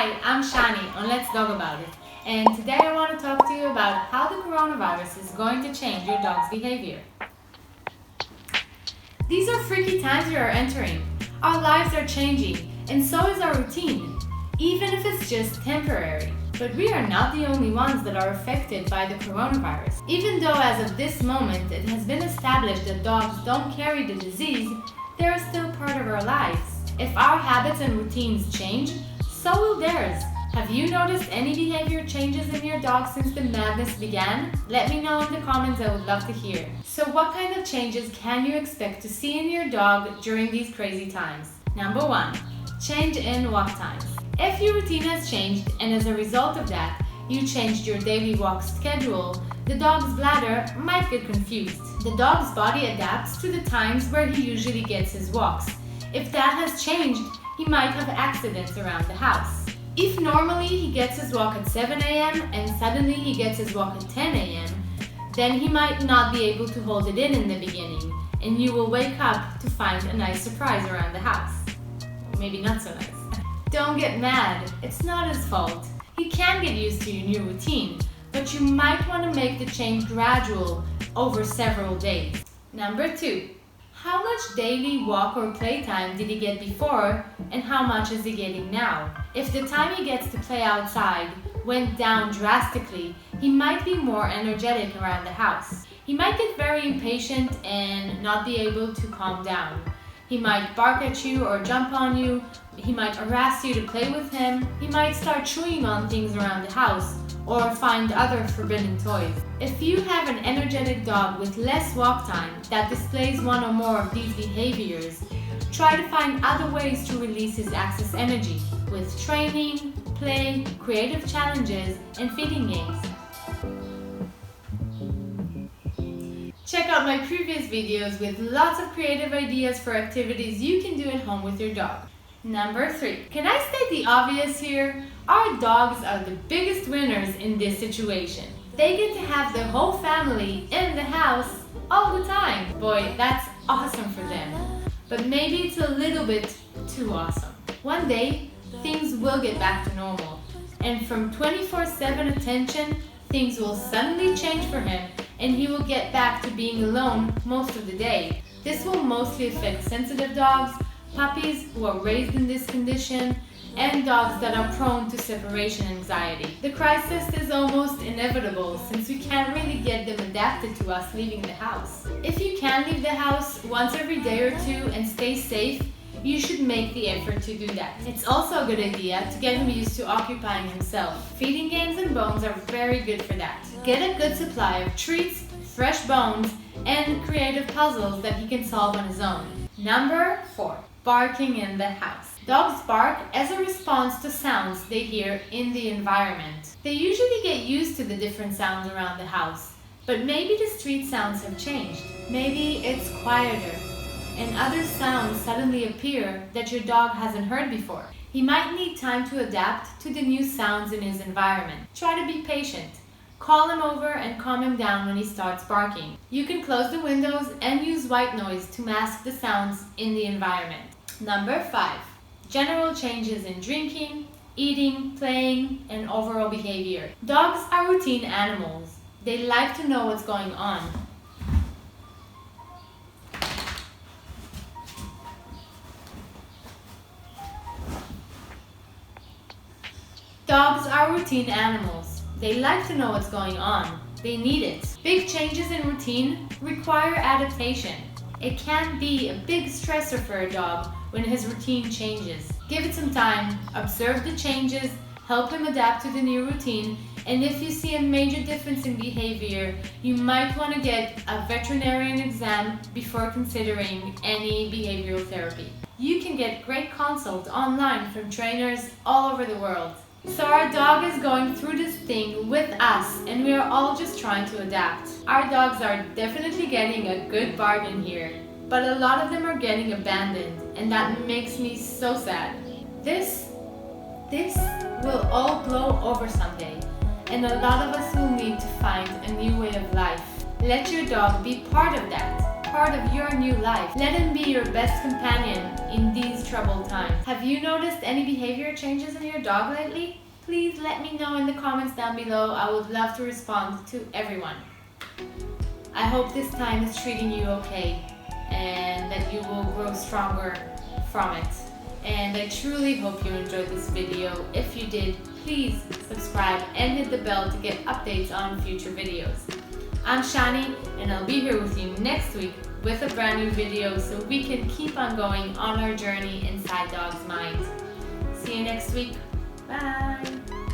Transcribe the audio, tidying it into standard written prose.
Hi, I'm Shani on Let's Dog About It, and today I want to talk to you about how the coronavirus is going to change your dog's behavior. These are freaky times we are entering. Our lives are changing, and so is our routine, even if it's just temporary. But we are not the only ones that are affected by the coronavirus. Even though as of this moment it has been established that dogs don't carry the disease, they are still part of our lives. If our habits and routines change, so will theirs. Have you noticed any behavior changes in your dog since the madness began? Let me know in the comments, I would love to hear. So what kind of changes can you expect to see in your dog during these crazy times? Number 1. Change in walk times. If your routine has changed and as a result of that, you changed your daily walk schedule, the dog's bladder might get confused. The dog's body adapts to the times where he usually gets his walks. If that has changed, he might have accidents around the house. If normally he gets his walk at 7 a.m. and suddenly he gets his walk at 10 a.m., then he might not be able to hold it in the beginning, and you will wake up to find a nice surprise around the house. Maybe not so nice. Don't get mad, it's not his fault. He can get used to your new routine, but you might want to make the change gradual over several days. Number 2. How much daily walk or playtime did he get before, and how much is he getting now? If the time he gets to play outside went down drastically, he might be more energetic around the house. He might get very impatient and not be able to calm down. He might bark at you or jump on you. He might harass you to play with him. He might start chewing on things around the house or find other forbidden toys. If you have an energetic dog with less walk time that displays one or more of these behaviors, try to find other ways to release his excess energy with training, play, creative challenges, and feeding games. Check out my previous videos with lots of creative ideas for activities you can do at home with your dog. Number 3. Can I state the obvious here? Our dogs are the biggest winners in this situation. They get to have their whole family in the house all the time. Boy, that's awesome for them. But maybe it's a little bit too awesome. One day, things will get back to normal. And from 24/7 attention, things will suddenly change for him and he will get back to being alone most of the day. This will mostly affect sensitive dogs, puppies who are raised in this condition, and dogs that are prone to separation anxiety. The crisis is almost inevitable since we can't really get them adapted to us leaving the house. If you can leave the house once every day or two and stay safe, you should make the effort to do that. It's also a good idea to get him used to occupying himself. Feeding games and bones are very good for that. Get a good supply of treats, fresh bones, and creative puzzles that he can solve on his own. Number 4. Barking in the house. Dogs bark as a response to sounds they hear in the environment. They usually get used to the different sounds around the house, but maybe the street sounds have changed. Maybe it's quieter, and other sounds suddenly appear that your dog hasn't heard before. He might need time to adapt to the new sounds in his environment. Try to be patient. Call him over and calm him down when he starts barking. You can close the windows and use white noise to mask the sounds in the environment. Number 5. General changes in drinking, eating, playing, and overall behavior. Dogs are routine animals. They like to know what's going on. Dogs are routine animals. They like to know what's going on. They need it. Big changes in routine require adaptation. It can be a big stressor for a dog when his routine changes. Give it some time, observe the changes, help him adapt to the new routine, and if you see a major difference in behavior, you might want to get a veterinarian exam before considering any behavioral therapy. You can get great consults online from trainers all over the world. So our dog is going through this thing with us and we are all just trying to adapt. Our dogs are definitely getting a good bargain here, but a lot of them are getting abandoned and that makes me so sad. This will all blow over someday and a lot of us will need to find a new way of life. Let your dog be part of that. part of your new life. Let him be your best companion in these troubled times. Have you noticed any behavior changes in your dog lately? Please let me know in the comments down below. I would love to respond to everyone. I hope this time is treating you okay and that you will grow stronger from it. And I truly hope you enjoyed this video. If you did, please subscribe and hit the bell to get updates on future videos. I'm Shani, and I'll be here with you next week with a brand new video so we can keep on going on our journey inside Dog's mind. See you next week. Bye!